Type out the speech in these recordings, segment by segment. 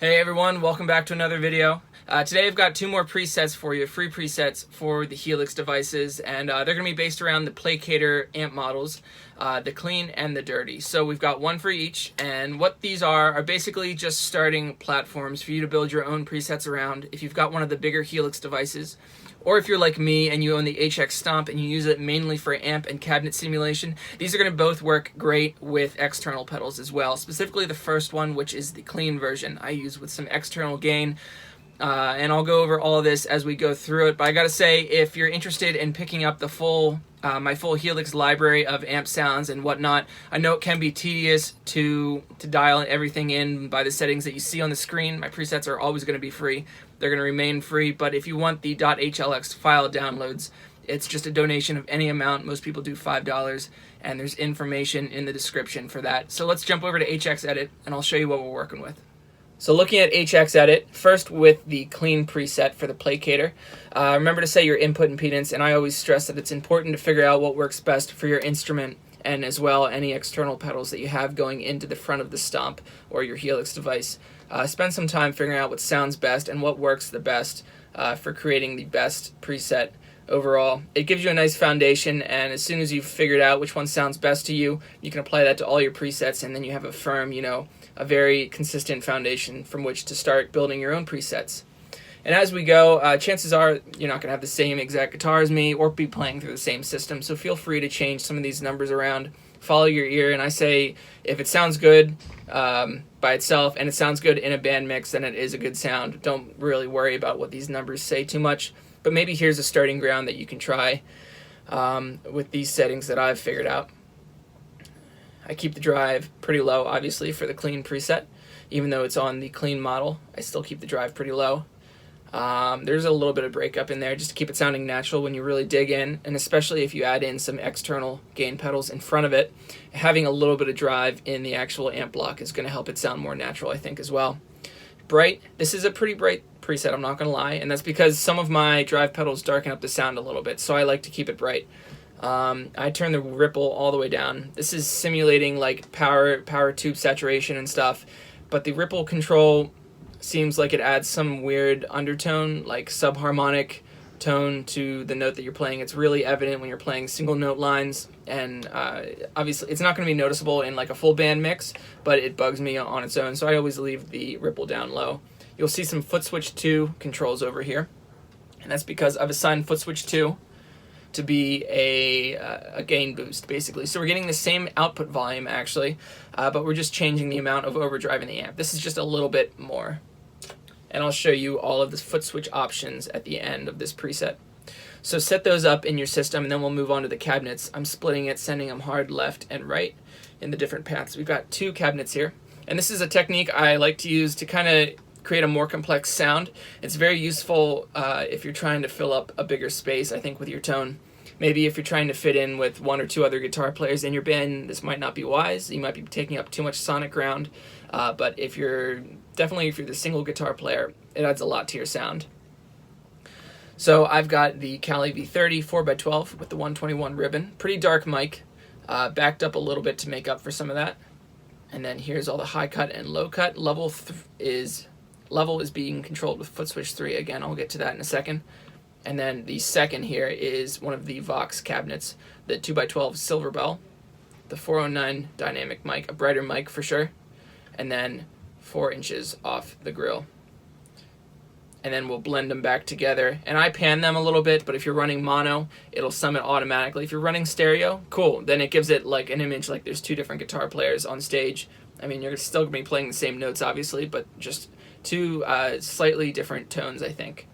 Hey everyone, welcome back to another video. Today I've got two more presets for you, free presets for the Helix devices, and they're going to be based around the Placater amp models, the clean and the dirty. So we've got one for each, and what these are basically just starting platforms for you to build your own presets around if you've got one of the bigger Helix devices. Or if you're like me and you own the HX Stomp and you use it mainly for amp and cabinet simulation, these are going to both work great with external pedals as well. Specifically the first one, which is the clean version, I use with some external gain. And I'll go over all of this as we go through it. But I gotta say, if you're interested in picking up the my full Helix library of amp sounds and whatnot, I know it can be tedious to dial everything in by the settings that you see on the screen. My presets are always going to be free. They're going to remain free. But if you want the .hlx file downloads, it's just a donation of any amount. Most people do $5, and there's information in the description for that. So let's jump over to HX Edit, and I'll show you what we're working with. So looking at HX Edit, first with the clean preset for the Placater, remember to set your input impedance, and I always stress that it's important to figure out what works best for your instrument and as well any external pedals that you have going into the front of the Stomp or your Helix device. Spend some time figuring out what sounds best and what works the best for creating the best preset overall. It gives you a nice foundation, and as soon as you've figured out which one sounds best to you, you can apply that to all your presets, and then you have a firm, a very consistent foundation from which to start building your own presets. And as we go, chances are you're not going to have the same exact guitar as me or be playing through the same system, so feel free to change some of these numbers around. Follow your ear, and I say if it sounds good by itself and it sounds good in a band mix, then it is a good sound. Don't really worry about what these numbers say too much, but maybe here's a starting ground that you can try with these settings that I've figured out. I keep the drive pretty low, obviously, for the clean preset. Even though it's on the clean model, I still keep the drive pretty low. There's a little bit of breakup in there just to keep it sounding natural when you really dig in, and especially if you add in some external gain pedals in front of it. Having a little bit of drive in the actual amp block is going to help it sound more natural, I think, as well. Bright. This is a pretty bright preset, I'm not going to lie, and that's because some of my drive pedals darken up the sound a little bit, so I like to keep it bright. I turn the ripple all the way down. This is simulating like power tube saturation and stuff, but the ripple control seems like it adds some weird undertone, like subharmonic tone to the note that you're playing. It's really evident when you're playing single note lines, and obviously it's not going to be noticeable in like a full band mix, but it bugs me on its own, so I always leave the ripple down low. You'll see some foot switch 2 controls over here, and that's because I've assigned foot switch 2 to be a gain boost, basically. So we're getting the same output volume, actually, but we're just changing the amount of overdrive in the amp. This is just a little bit more. And I'll show you all of the foot switch options at the end of this preset. So set those up in your system, and then we'll move on to the cabinets. I'm splitting it, sending them hard left and right in the different paths. We've got 2 cabinets here, and this is a technique I like to use to kind of create a more complex sound. It's very useful if you're trying to fill up a bigger space, I think, with your tone. Maybe if you're trying to fit in with 1 or 2 other guitar players in your band, this might not be wise. You might be taking up too much sonic ground, but if you're the single guitar player, it adds a lot to your sound. So I've got the Cali V30 4x12 with the 121 ribbon. Pretty dark mic, backed up a little bit to make up for some of that. And then here's all the high cut and low cut. Level is being controlled with foot switch 3. Again, I'll get to that in a second. And then the second here is one of the Vox cabinets, the 2x12 Silver Bell, the 409 dynamic mic, a brighter mic for sure, and then 4 inches off the grill. And then we'll blend them back together. And I pan them a little bit, but if you're running mono, it'll sum it automatically. If you're running stereo, cool. Then it gives it like an image like there's 2 different guitar players on stage. I mean, you're still going to be playing the same notes, obviously, but just 2 slightly different tones, I think.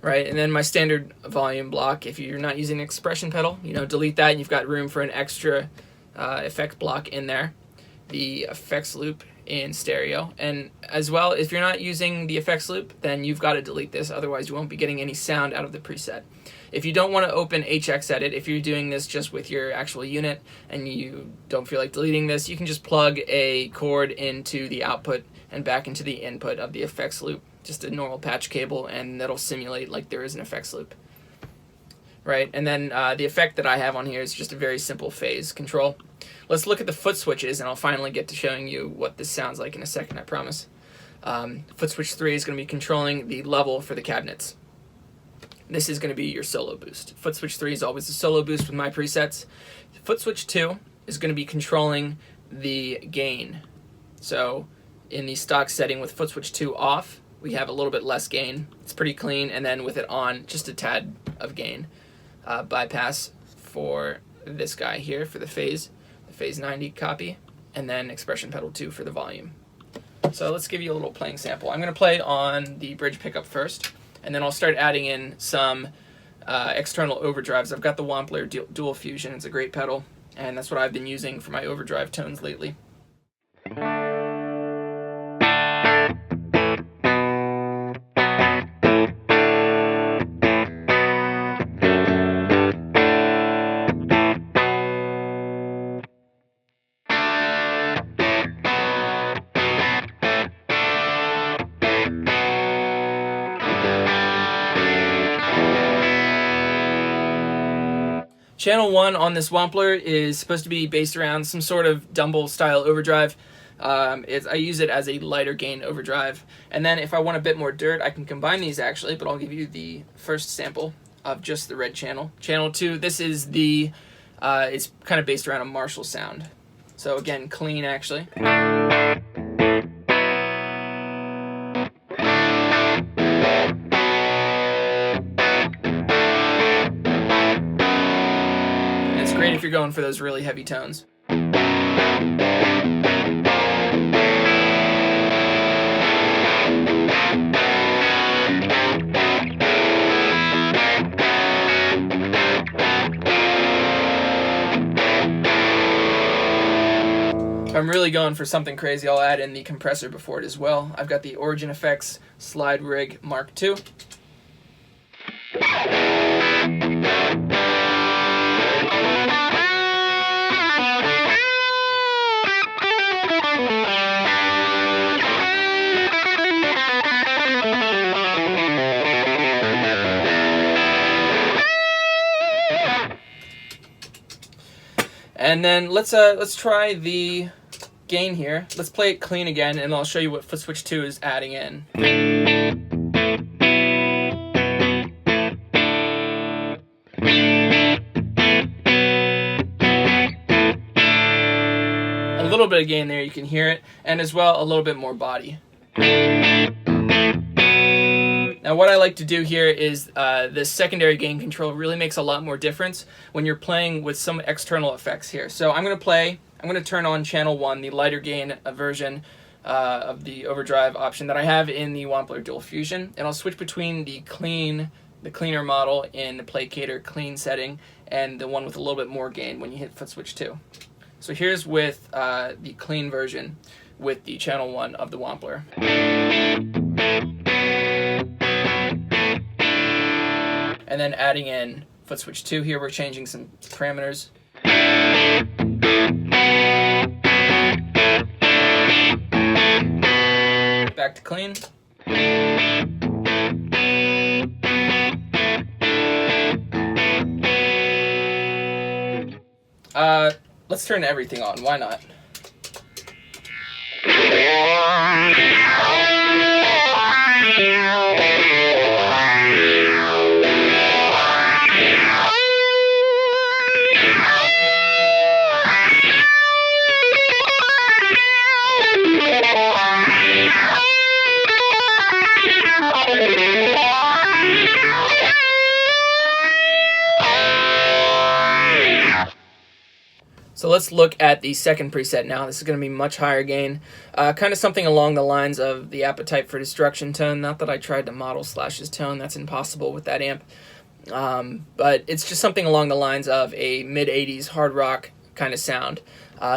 Right, and then my standard volume block, if you're not using an expression pedal, delete that, and you've got room for an extra effect block in there. The effects loop in stereo, and as well, if you're not using the effects loop, then you've got to delete this, otherwise you won't be getting any sound out of the preset. If you don't want to open HX Edit, if you're doing this just with your actual unit and you don't feel like deleting this, you can just plug a cord into the output and back into the input of the effects loop, just a normal patch cable, and that'll simulate like there is an effects loop. Right, and then the effect that I have on here is just a very simple phase control. let's look at the foot switches, and I'll finally get to showing you what this sounds like in a second, I promise. Foot switch 3 is going to be controlling the level for the cabinets. This is going to be your solo boost. Foot switch 3 is always the solo boost with my presets. Foot switch 2 is going to be controlling the gain. So in the stock setting with foot switch 2 off, we have a little bit less gain. It's pretty clean, and then with it on, just a tad of gain. Bypass for this guy here for the phase 90 copy, and then expression pedal 2 for the volume. So let's give you a little playing sample. I'm going to play on the bridge pickup first, and then I'll start adding in some external overdrives. I've got the Wampler Dual Fusion. It's a great pedal, and that's what I've been using for my overdrive tones lately. Channel 1 on this Wampler is supposed to be based around some sort of Dumble style overdrive. I use it as a lighter gain overdrive. And then if I want a bit more dirt, I can combine these actually, but I'll give you the first sample of just the red channel. Channel 2, this is the, it's kind of based around a Marshall sound. So again, clean actually. Great if you're going for those really heavy tones. If I'm really going for something crazy, I'll add in the compressor before it as well. I've got the Origin Effects Slide Rig Mark II. And then let's try the gain here. Let's play it clean again, and I'll show you what foot switch 2 is adding in. A little bit of gain there, you can hear it, and as well a little bit more body. Now what I like to do here is this secondary gain control really makes a lot more difference when you're playing with some external effects here. So I'm going to turn on channel 1, the lighter gain version of the overdrive option that I have in the Wampler Dual Fusion, and I'll switch between the cleaner model in the Placater Clean setting and the one with a little bit more gain when you hit foot switch 2. So here's with the clean version with the channel 1 of the Wampler. And then adding in foot switch 2 here, we're changing some parameters. Back to clean. Let's turn everything on, why not? So let's look at the second preset now. This is going to be much higher gain. Kind of something along the lines of the Appetite for Destruction tone. Not that I tried to model Slash's tone. That's impossible with that amp. But it's just something along the lines of a mid-80s hard rock kind of sound.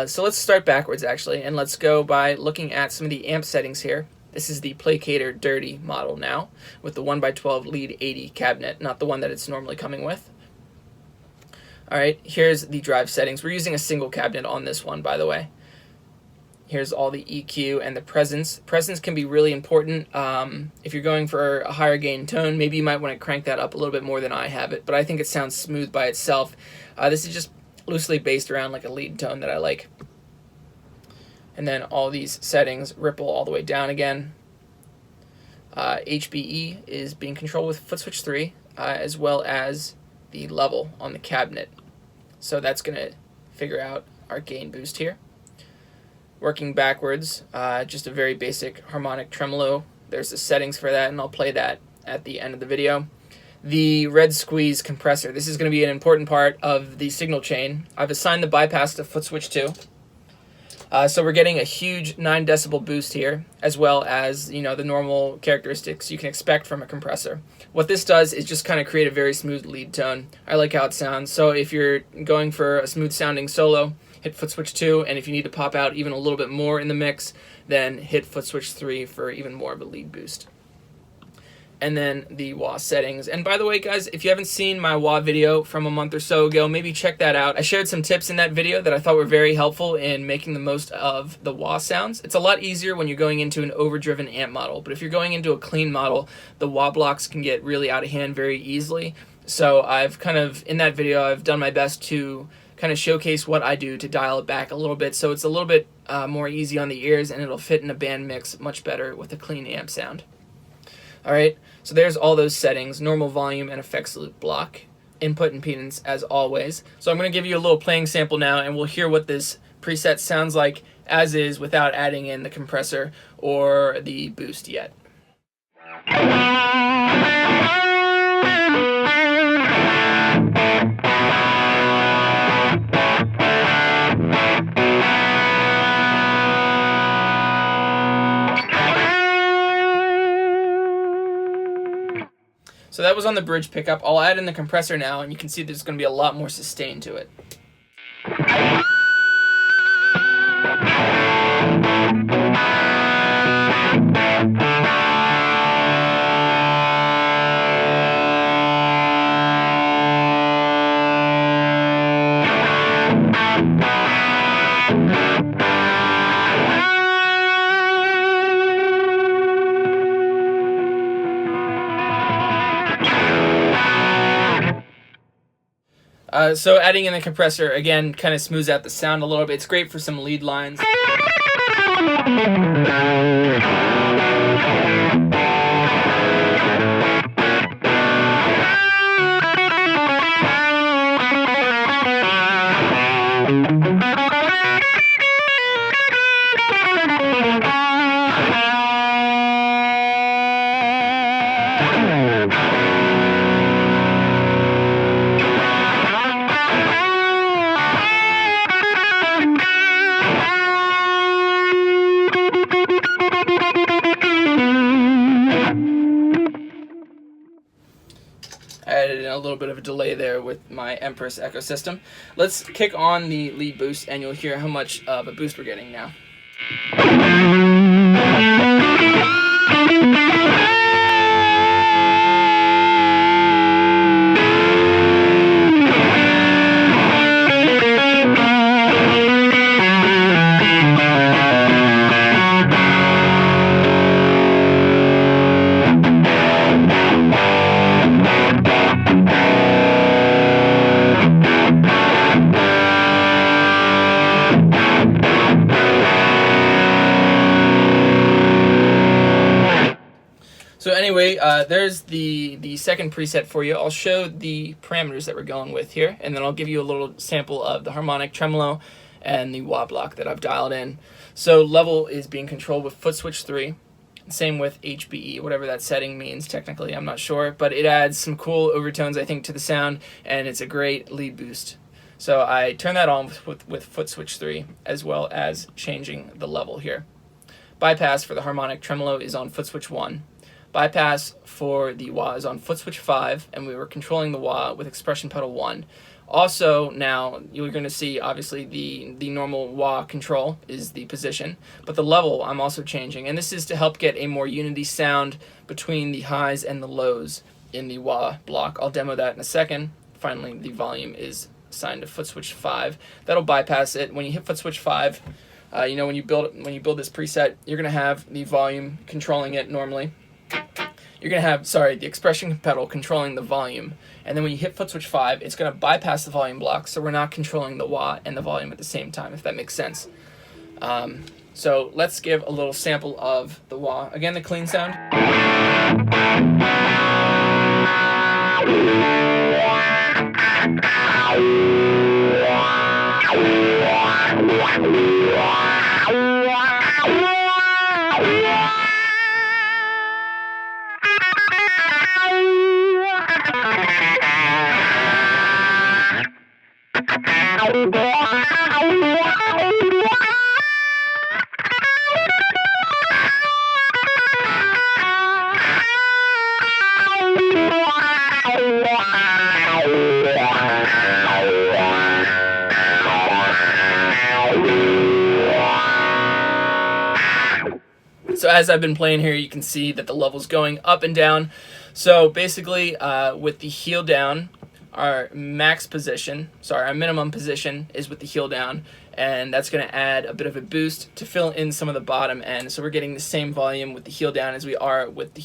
So let's start backwards actually, and let's go by looking at some of the amp settings here. This is the Placater Dirty model now with the 1x12 Lead 80 cabinet, not the one that it's normally coming with. Alright, here's the drive settings. We're using a single cabinet on this one, by the way. Here's all the EQ and the presence. Presence can be really important. If you're going for a higher gain tone, maybe you might want to crank that up a little bit more than I have it, but I think it sounds smooth by itself. This is just loosely based around like a lead tone that I like. And then all these settings ripple all the way down again. HBE is being controlled with foot switch 3, as well as the level on the cabinet. So that's going to figure out our gain boost here. Working backwards, just a very basic harmonic tremolo. There's the settings for that, and I'll play that at the end of the video. The red squeeze compressor. This is going to be an important part of the signal chain. I've assigned the bypass to foot switch 2. So we're getting a huge 9 decibel boost here, as well as, you know, the normal characteristics you can expect from a compressor. What this does is just kind of create a very smooth lead tone. I like how it sounds. So if you're going for a smooth sounding solo, hit foot switch 2, and if you need to pop out even a little bit more in the mix, then hit foot switch 3 for even more of a lead boost. And then the wah settings. And by the way, guys, if you haven't seen my wah video from a month or so ago, maybe check that out. I shared some tips in that video that I thought were very helpful in making the most of the wah sounds. It's a lot easier when you're going into an overdriven amp model, but if you're going into a clean model, the wah blocks can get really out of hand very easily. So I've kind of, in that video, I've done my best to kind of showcase what I do to dial it back a little bit, so it's a little bit more easy on the ears, and it'll fit in a band mix much better with a clean amp sound. Alright, so there's all those settings, normal volume and effects loop block, input impedance as always. So I'm going to give you a little playing sample now, and we'll hear what this preset sounds like as is without adding in the compressor or the boost yet. So that was on the bridge pickup. I'll add in the compressor now, and you can see there's going to be a lot more sustain to it. So adding in the compressor, again, kind of smooths out the sound a little bit. It's great for some lead lines. Added in a little bit of a delay there with my Empress Echo system. Let's kick on the lead boost, and you'll hear how much of a boost we're getting now. So anyway, there's the second preset for you. I'll show the parameters that we're going with here, and then I'll give you a little sample of the harmonic tremolo and the wah block that I've dialed in. So level is being controlled with foot switch 3. Same with HBE, whatever that setting means technically, I'm not sure, but it adds some cool overtones, I think, to the sound, and it's a great lead boost. So I turn that on with foot switch 3, as well as changing the level here. Bypass for the harmonic tremolo is on foot switch 1. Bypass for the wah is on foot switch 5, and we were controlling the wah with expression pedal 1. Also, now you're going to see obviously the normal wah control is the position, but the level I'm also changing, and this is to help get a more unity sound between the highs and the lows in the wah block. I'll demo that in a second. Finally, the volume is assigned to foot switch 5. That'll bypass it. When you hit foot switch 5, you know, when you build this preset, you're going to have the volume controlling it normally. you're going to have, the expression pedal controlling the volume. And then when you hit foot switch 5, it's going to bypass the volume block, so we're not controlling the wah and the volume at the same time, if that makes sense. So let's give a little sample of the wah. Again, the clean sound. So as I've been playing here, you can see that the level's going up and down. So basically, with the heel down, our minimum position is with the heel down, and that's going to add a bit of a boost to fill in some of the bottom end. So we're getting the same volume with the heel down as we are with the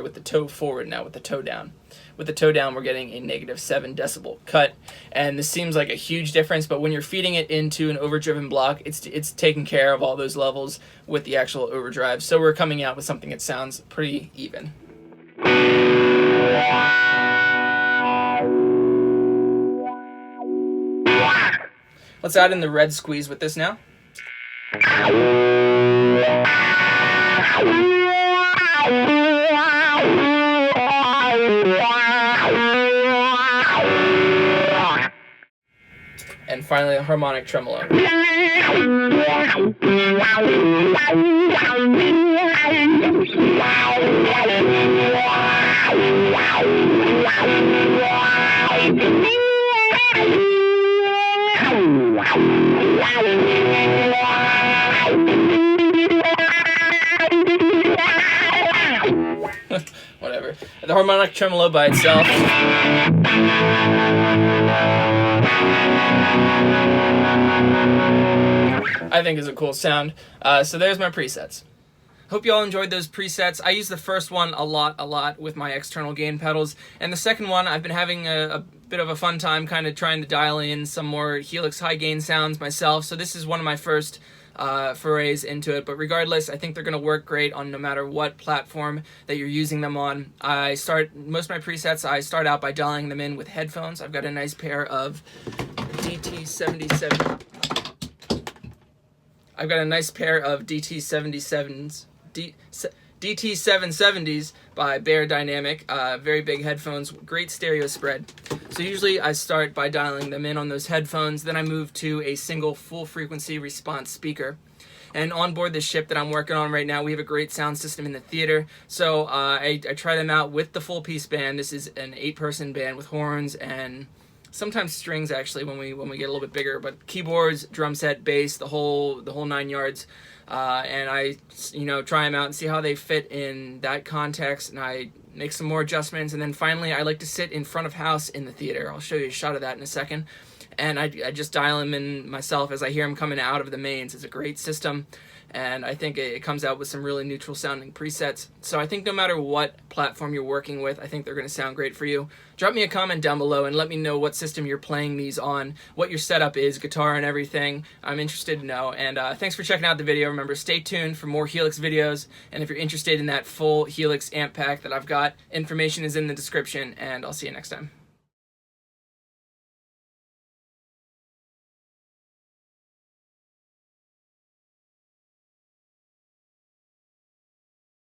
with the toe forward now, with the toe down. With the toe down, we're getting a -7 decibel cut, and this seems like a huge difference, but when you're feeding it into an overdriven block, it's taking care of all those levels with the actual overdrive. So we're coming out with something that sounds pretty even. Let's add in the red squeeze with this now. And finally, a harmonic tremolo. Whatever. The harmonic tremolo by itself. I think is a cool sound. So there's my presets. Hope you all enjoyed those presets. I use the first one a lot with my external gain pedals, and the second one I've been having a bit of a fun time kind of trying to dial in some more Helix high gain sounds myself. So this is one of my first forays into it, but regardless, I think they're going to work great on no matter what platform that you're using them on. Most of my presets, I start out by dialing them in with headphones. I've got a nice pair of DT77. I've got a nice pair of DT770s by Bear Dynamic, very big headphones, great stereo spread. So usually I start by dialing them in on those headphones, then I move to a single full frequency response speaker. And on board the ship that I'm working on right now, we have a great sound system in the theater. So I try them out with the full piece band. This is an 8-person band with horns and sometimes strings actually when we get a little bit bigger, but keyboards, drum set, bass, the whole 9 yards. And I try them out and see how they fit in that context, and I make some more adjustments, and then finally I like to sit in front of house in the theater. I'll show you a shot of that in a second. And I just dial them in myself as I hear them coming out of the mains. It's a great system, and I think it comes out with some really neutral sounding presets. So I think no matter what platform you're working with, I think they're going to sound great for you. Drop me a comment down below and let me know what system you're playing these on, what your setup is, guitar and everything. I'm interested to know. And thanks for checking out the video. Remember, stay tuned for more Helix videos, and if you're interested in that full Helix amp pack that I've got, information is in the description, and I'll see you next time.